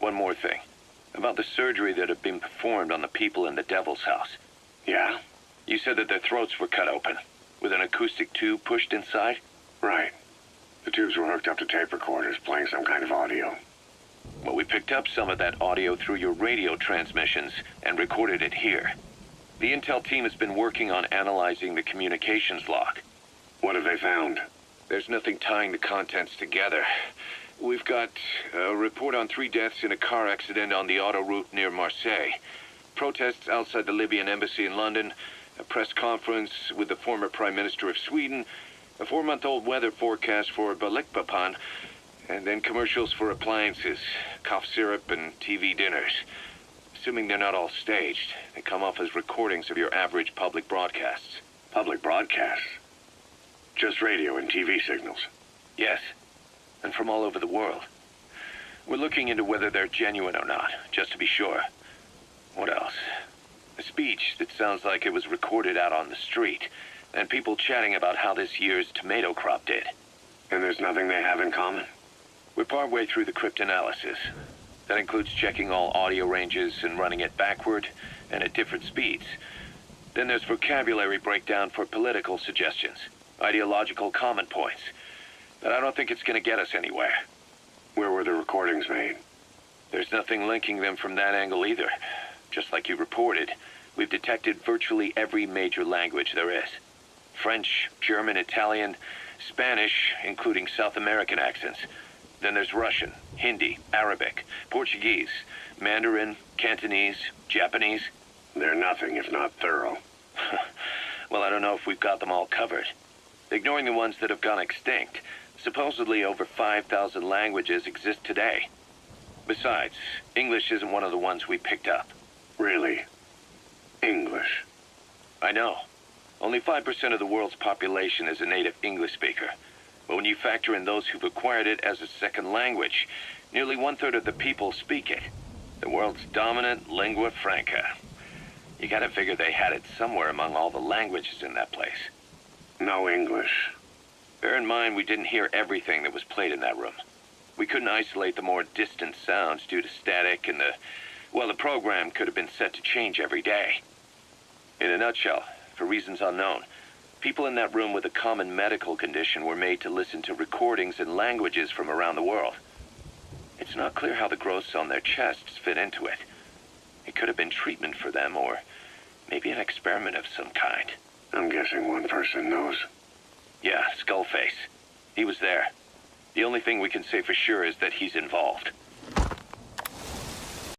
One more thing. About the surgery that had been performed on the people in the Devil's House. Yeah? You said that their throats were cut open, with an acoustic tube pushed inside? Right. The tubes were hooked up to tape recorders, playing some kind of audio. Well, we picked up some of that audio through your radio transmissions and recorded it here. The intel team has been working on analyzing the communications log. What have they found? There's nothing tying the contents together. We've got a report on 3 deaths in a car accident on the autoroute near Marseille. Protests outside the Libyan embassy in London. A press conference with the former Prime Minister of Sweden. A 4-month-old weather forecast for Balikpapan. And then commercials for appliances, cough syrup, and TV dinners. Assuming they're not all staged, they come off as recordings of your average public broadcasts. Public broadcasts? Just radio and TV signals? Yes, and from all over the world. We're looking into whether they're genuine or not, just to be sure. What else? A speech that sounds like it was recorded out on the street, and people chatting about how this year's tomato crop did. And there's nothing they have in common? We're partway through the cryptanalysis. That includes checking all audio ranges and running it backward and at different speeds. Then there's vocabulary breakdown for political suggestions, ideological common points. But I don't think it's going to get us anywhere. Where were the recordings made? There's nothing linking them from that angle either. Just like you reported, we've detected virtually every major language there is. French, German, Italian, Spanish, including South American accents. Then there's Russian, Hindi, Arabic, Portuguese, Mandarin, Cantonese, Japanese. They're nothing if not thorough. Well, I don't know if we've got them all covered. Ignoring the ones that have gone extinct, supposedly over 5,000 languages exist today. Besides, English isn't one of the ones we picked up. Really? English? I know. Only 5% of the world's population is a native English speaker. But when you factor in those who've acquired it as a second language, nearly 1/3 of the people speak it. The world's dominant lingua franca. You gotta figure they had it somewhere among all the languages in that place. No English. Bear in mind, we didn't hear everything that was played in that room. We couldn't isolate the more distant sounds due to static, and the program could have been set to change every day. In a nutshell, for reasons unknown, people in that room with a common medical condition were made to listen to recordings in languages from around the world. It's not clear how the growths on their chests fit into it. It could have been treatment for them, or maybe an experiment of some kind. I'm guessing one person knows. Yeah, Skullface. He was there. The only thing we can say for sure is that he's involved.